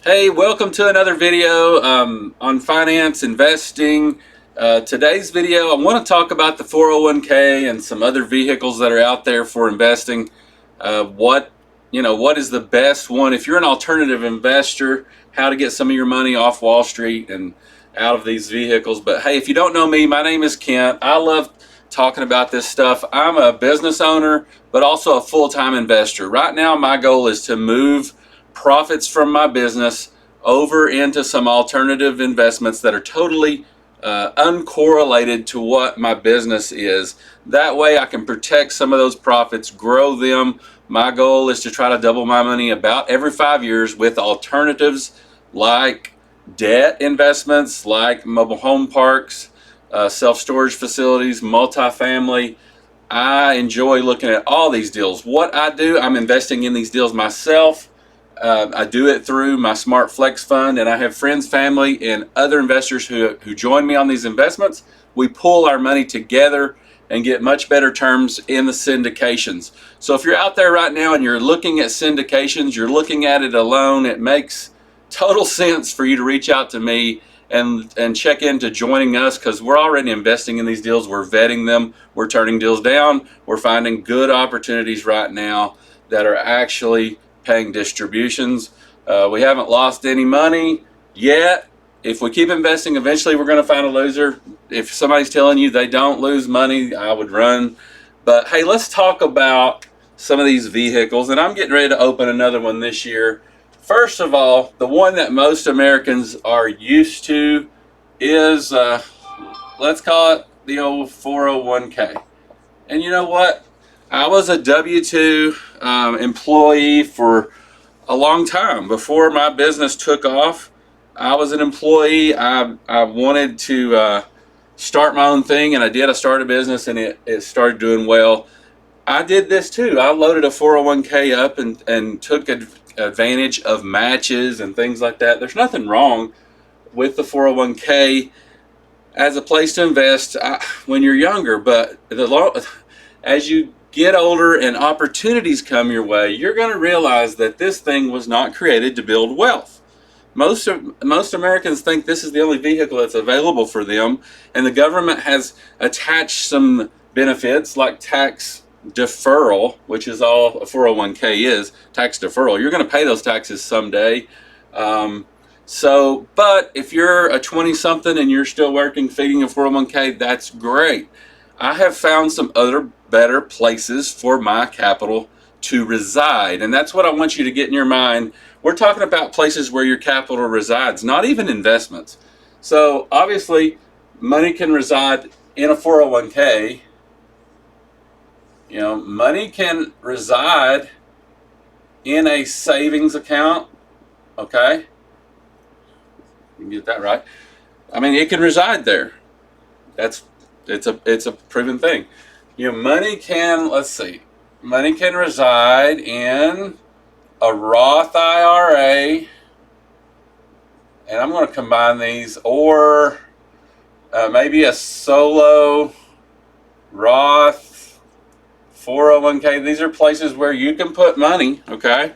Hey, welcome to another video on finance investing. Today's video, I want to talk about the 401k and some other vehicles that are out there for investing. What is the best one if you're an alternative investor? How to get some of your money off Wall Street and out of these vehicles. But hey, if you don't know me, my name is Kent. I love talking about this stuff. I'm a business owner, but also a full-time investor. Right now, my goal is to move profits from my business over into some alternative investments that are totally uncorrelated to what my business is. That way I can protect some of those profits, grow them. My goal is to try to double my money about every 5 years with alternatives like debt investments, like mobile home parks, self-storage facilities, multifamily. I enjoy looking at all these deals. What I do, I'm investing in these deals myself. I do it through my Smart Flex fund, and I have friends, family, and other investors who join me on these investments. We pool our money together and get much better terms in the syndications. So if you're out there right now and you're looking at syndications, you're looking at it alone, it makes total sense for you to reach out to me and check into joining us, because we're already investing in these deals. We're vetting them. We're turning deals down. We're finding good opportunities right now that are actually paying distributions. We haven't lost any money yet. If we keep investing, eventually we're going to find a loser. If somebody's telling you they don't lose money, I would run. But hey, let's talk about some of these vehicles, and I'm getting ready to open another one this year. First of all, the one that most Americans are used to is, let's call it the old 401k. And you know what? I was a W-2 employee for a long time. Before my business took off, I was an employee. I wanted to start my own thing, and I did. I started a business, and it started doing well. I did this too. I loaded a 401k up and took advantage of matches and things like that. There's nothing wrong with the 401k as a place to invest when you're younger, but as you get older and opportunities come your way, you're going to realize that this thing was not created to build wealth. Most Americans think this is the only vehicle that's available for them, and the government has attached some benefits like tax deferral, which is all a 401k is, tax deferral. You're going to pay those taxes someday. But if you're a 20-something and you're still working, feeding a 401k, that's great. I have found some other better places for my capital to reside, and that's what I want you to get in your mind. We're talking about places where your capital resides, not even investments. So obviously money can reside in a 401k. Money can reside in a savings account. Okay, you can get that right. I mean, it can reside there. It's a proven thing. Money can, money can reside in a Roth IRA, and I'm going to combine these, or maybe a solo Roth 401k. These are places where you can put money, okay?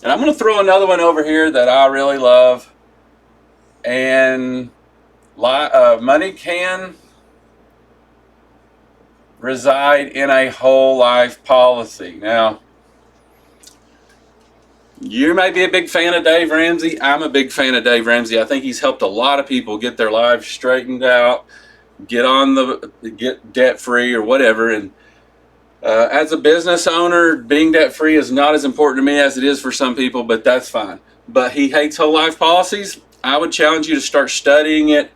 And I'm going to throw another one over here that I really love, and money can reside in a whole life policy. Now, you may be a big fan of Dave Ramsey. I'm a big fan of Dave Ramsey. I think he's helped a lot of people get their lives straightened out, get debt free or whatever. And as a business owner, being debt free is not as important to me as it is for some people, but that's fine. But he hates whole life policies. I would challenge you to start studying it,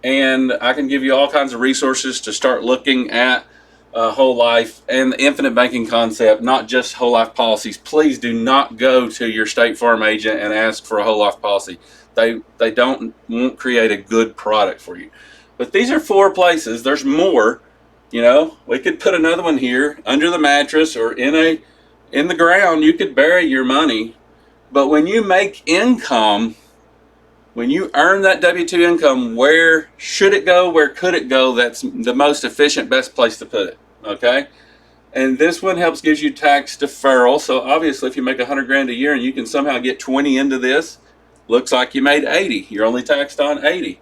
and I can give you all kinds of resources to start looking at whole life and the infinite banking concept, not just whole life policies. Please do not go to your State Farm agent and ask for a whole life policy. They won't create a good product for you. But these are 4 places. There's more. We could put another one here under the mattress or in the ground. You could bury your money. But when you make income, when you earn that W-2 income, where should it go? Where could it go? That's the most efficient, best place to put it. Okay? And this one gives you tax deferral. So obviously if you make 100 grand a year and you can somehow get 20 into this, Looks like you made 80. You're only taxed on 80.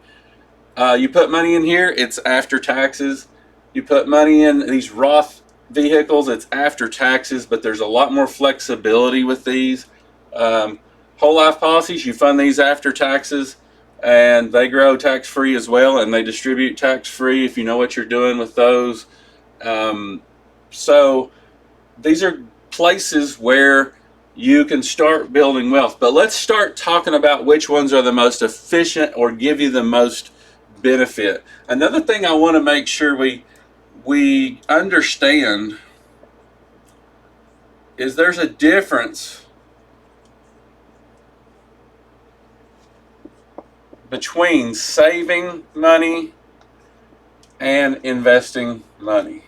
You put money in here, it's after taxes. You put money in these Roth vehicles, it's after taxes, but there's a lot more flexibility with these. Whole life policies, you fund these after taxes, and they grow tax-free as well, and they distribute tax-free if you know what you're doing with those. So these are places where you can start building wealth. But let's start talking about which ones are the most efficient or give you the most benefit. Another thing I want to make sure we understand is there's a difference between saving money and investing money.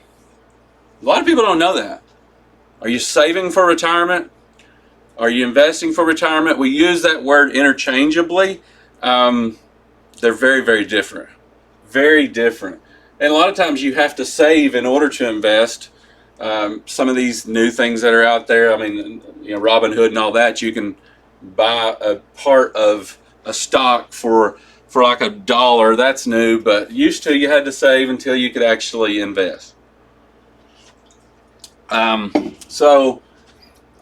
A lot of people don't know that. Are you saving for retirement? Are you investing for retirement? We use that word interchangeably. They're very, very different. Very different. And a lot of times you have to save in order to invest. Some of these new things that are out there, I mean, Robinhood and all that, you can buy a part of a stock for like $1. That's new, but used to you had to save until you could actually invest. So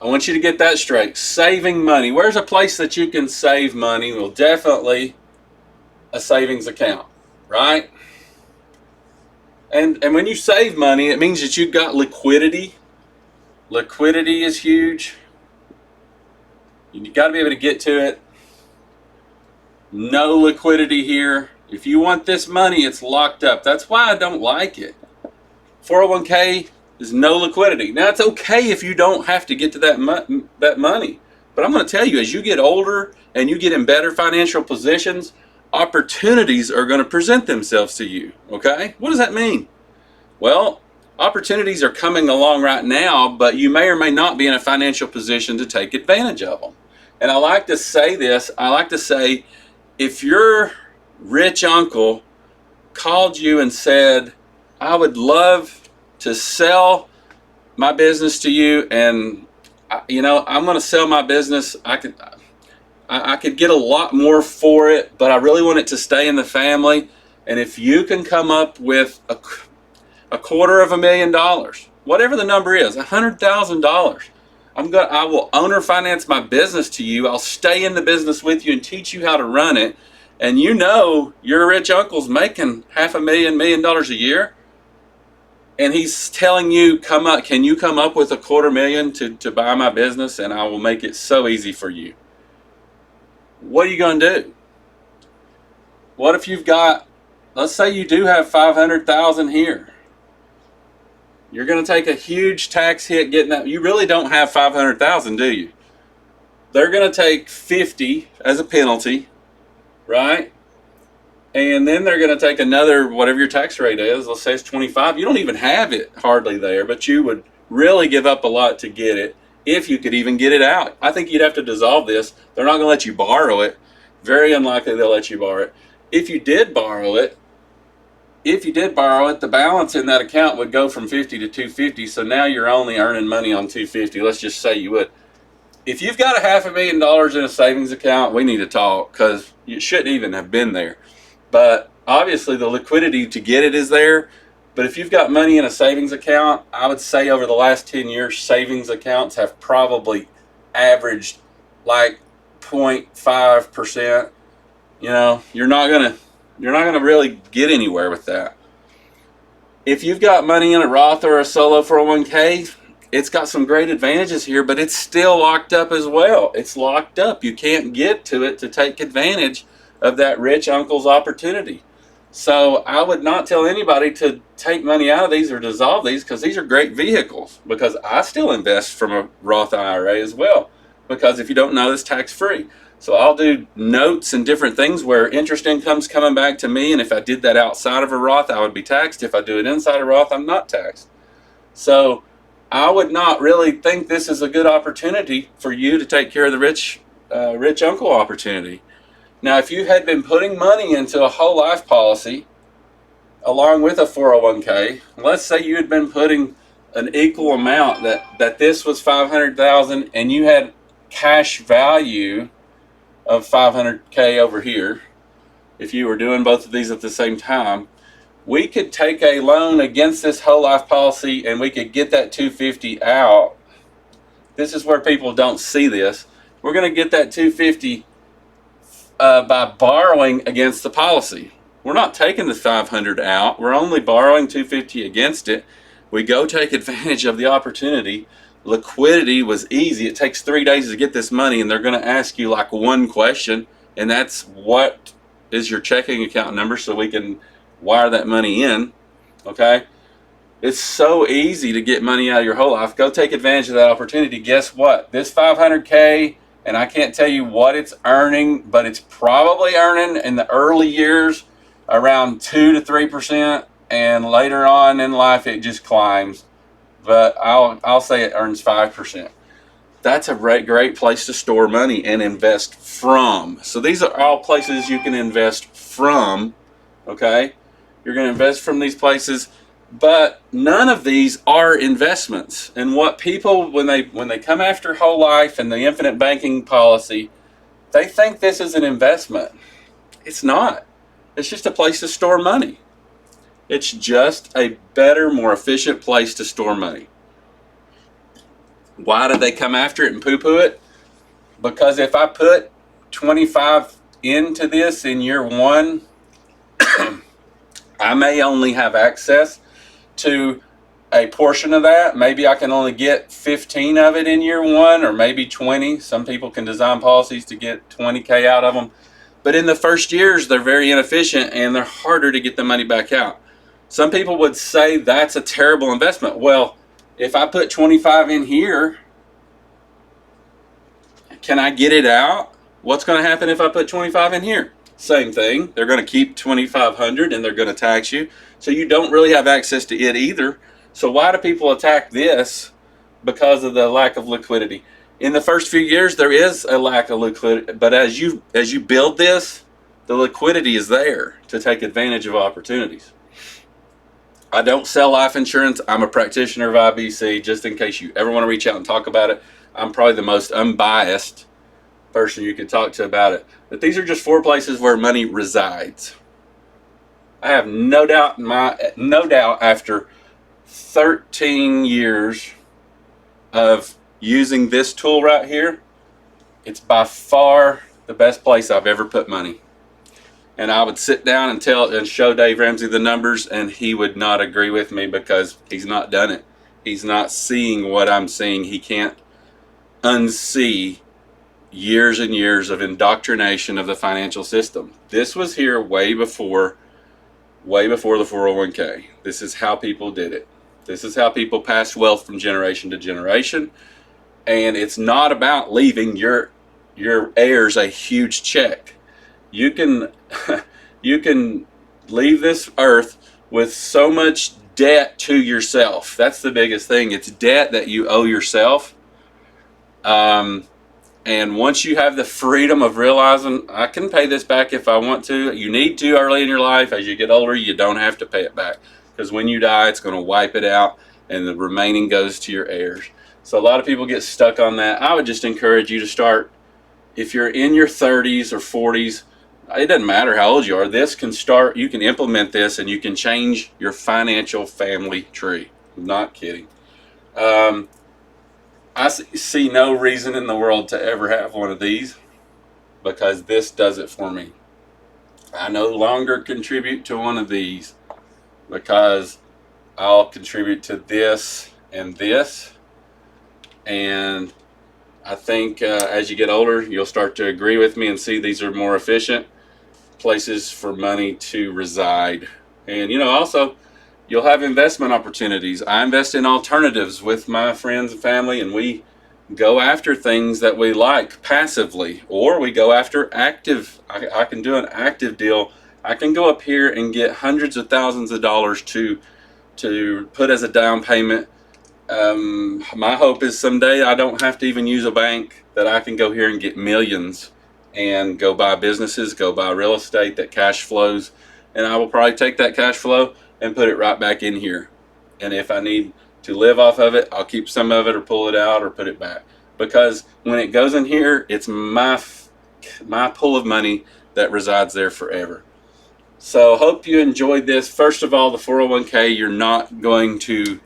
I want you to get that straight. Saving money. Where's a place that you can save money? Well, definitely a savings account, right? And when you save money, it means that you've got liquidity. Liquidity is huge. You've got to be able to get to it. No liquidity here. If you want this money, it's locked up. That's why I don't like it. 401k is no liquidity. Now, it's okay if you don't have to get to that money. But I'm going to tell you, as you get older and you get in better financial positions, opportunities are going to present themselves to you. Okay? What does that mean? Well, opportunities are coming along right now, but you may or may not be in a financial position to take advantage of them. And I like to say this. I like to say, if your rich uncle called you and said, I would love to sell my business to you, and I'm going to sell my business. I could get a lot more for it, but I really want it to stay in the family. And if you can come up with a $250,000, whatever the number is, $100,000, I will owner finance my business to you. I'll stay in the business with you and teach you how to run it. And your rich uncle's making $500,000, $1 million a year. And he's telling you, can you come up with $250,000 to buy my business, and I will make it so easy for you. What are you going to do? What if let's say you do have $500,000 here. You're going to take a huge tax hit getting that. You really don't have $500,000, do you? They're going to take $50,000 as a penalty, right? And then they're going to take another, whatever your tax rate is, let's say it's 25. You don't even have it hardly there, but you would really give up a lot to get it, if you could even get it out. I think you'd have to dissolve this. They're not going to let you borrow it. Very unlikely they'll let you borrow it. If you did borrow it, the balance in that account would go from 50 to 250. So now you're only earning money on 250. Let's just say you would. If you've got $500,000 in a savings account, we need to talk, because you shouldn't even have been there. But obviously the liquidity to get it is there. But if you've got money in a savings account, I would say over the last 10 years, savings accounts have probably averaged like 0.5%. You're not gonna really get anywhere with that. If you've got money in a Roth or a solo 401k, it's got some great advantages here, but it's still locked up as well. It's locked up. You can't get to it to take advantage of that rich uncle's opportunity. So I would not tell anybody to take money out of these or dissolve these, because these are great vehicles. Because I still invest from a Roth IRA as well, because if you don't know, it's tax-free. So I'll do notes and different things where interest income's coming back to me, and if I did that outside of a Roth, I would be taxed. If I do it inside a Roth, I'm not taxed. So I would not really think this is a good opportunity for you to take care of the rich uncle opportunity. Now, if you had been putting money into a whole life policy along with a 401k, let's say you had been putting an equal amount, that this was $500,000 and you had cash value of 500K over here, if you were doing both of these at the same time, we could take a loan against this whole life policy and we could get that 250 out. This is where people don't see this. We're going to get that 250 by borrowing against the policy. We're not taking the 500 out. We're only borrowing 250 against it. We go take advantage of the opportunity. Liquidity was easy. It takes 3 days to get this money, and they're going to ask you like one question, and that's what is your checking account number so we can wire that money in. Okay? It's so easy to get money out of your whole life. Go take advantage of that opportunity. Guess what? This 500K, and I can't tell you what it's earning, but it's probably earning in the early years around 2 to 3%, and later on in life it just climbs. But I'll say it earns 5%. That's a great place to store money and invest from. So these are all places you can invest from. Okay, you're going to invest from these places, but none of these are investments. And what people, when they come after whole life and the infinite banking policy, they think this is an investment. It's not. It's just a place to store money. It's just a better, more efficient place to store money. Why do they come after it and poo-poo it? Because if I put 25 into this in year one, I may only have access to a portion of that. Maybe I can only get 15 of it in year one, or maybe 20. Some people can design policies to get 20K out of them. But in the first years, they're very inefficient and they're harder to get the money back out. Some people would say that's a terrible investment. Well, if I put 25 in here, can I get it out? What's going to happen if I put 25 in here? Same thing. They're going to keep 2,500 and they're going to tax you. So you don't really have access to it either. So why do people attack this? Because of the lack of liquidity. In the first few years, there is a lack of liquidity. But as you build this, the liquidity is there to take advantage of opportunities. I don't sell life insurance. I'm a practitioner of IBC, just in case you ever want to reach out and talk about it. I'm probably the most unbiased person you could talk to about it. But these are just 4 places where money resides. I have no doubt after 13 years of using this tool right here, it's by far the best place I've ever put money. And I would sit down and show Dave Ramsey the numbers, and he would not agree with me because he's not done it. He's not seeing what I'm seeing. He can't unsee years and years of indoctrination of the financial system. This was here way before the 401k. This is how people did it. This is how people passed wealth from generation to generation. And it's not about leaving your heirs a huge check. You can leave this earth with so much debt to yourself. That's the biggest thing. It's debt that you owe yourself. And once you have the freedom of realizing, I can pay this back if I want to. You need to early in your life. As you get older, you don't have to pay it back. Because when you die, it's going to wipe it out, and the remaining goes to your heirs. So a lot of people get stuck on that. I would just encourage you to start, if you're in your 30s or 40s, it doesn't matter how old you are, this can start, you can implement this, and you can change your financial family tree. I'm not kidding. I see no reason in the world to ever have one of these, because this does it for me. I no longer contribute to one of these because I'll contribute to this and this. And I think as you get older, you'll start to agree with me and see these are more efficient places for money to reside. And also, you'll have investment opportunities. I invest in alternatives with my friends and family, and we go after things that we like passively, or we go after active. I can do an active deal. I can go up here and get hundreds of thousands of dollars to put as a down payment. My hope is someday I don't have to even use a bank, that I can go here and get millions and go buy businesses, go buy real estate that cash flows, and I will probably take that cash flow and put it right back in here. And if I need to live off of it, I'll keep some of it or pull it out or put it back. Because when it goes in here, it's my my pool of money that resides there forever. So hope you enjoyed this. First of all, the 401k, you're not going to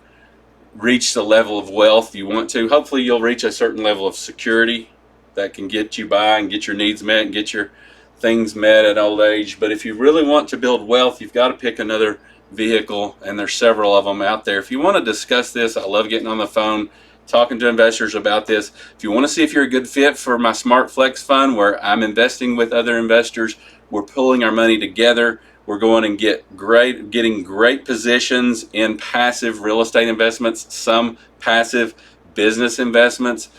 reach the level of wealth you want to. Hopefully you'll reach a certain level of security that can get you by and get your needs met and get your things met at old age. But if you really want to build wealth, you've got to pick another vehicle, and there's several of them out there. If you want to discuss this, I love getting on the phone, talking to investors about this. If you want to see if you're a good fit for my Smart Flex fund, where I'm investing with other investors, we're pulling our money together. We're going and getting great positions in passive real estate investments, some passive business investments.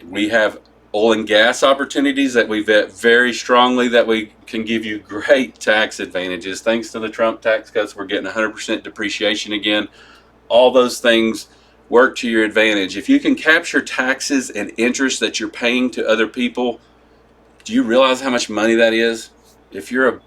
We have oil and gas opportunities that we vet very strongly that we can give you great tax advantages. Thanks to the Trump tax cuts, we're getting 100% depreciation again. All those things work to your advantage. If you can capture taxes and interest that you're paying to other people, do you realize how much money that is? If you're a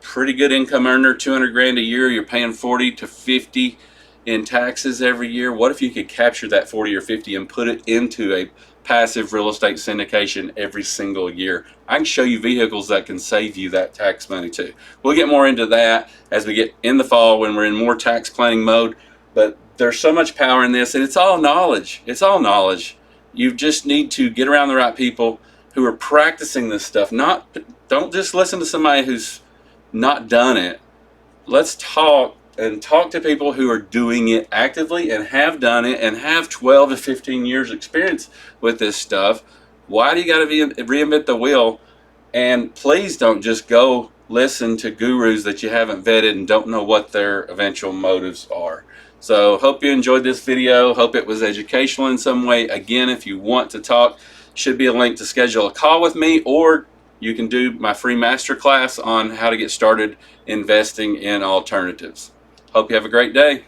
pretty good income earner, 200 grand a year, you're paying 40 to 50 in taxes every year. What if you could capture that 40 or 50 and put it into a passive real estate syndication every single year? I can show you vehicles that can save you that tax money too. We'll get more into that as we get in the fall when we're in more tax planning mode, but there's so much power in this, and it's all knowledge. It's all knowledge. You just need to get around the right people who are practicing this stuff. Don't just listen to somebody who's not done it. Let's talk to people who are doing it actively and have done it and have 12 to 15 years experience with this stuff. Why do you got to reinvent the wheel? And please don't just go listen to gurus that you haven't vetted and don't know what their eventual motives are. So hope you enjoyed this video. Hope it was educational in some way. Again, if you want to talk, should be a link to schedule a call with me, or you can do my free masterclass on how to get started investing in alternatives. Hope you have a great day.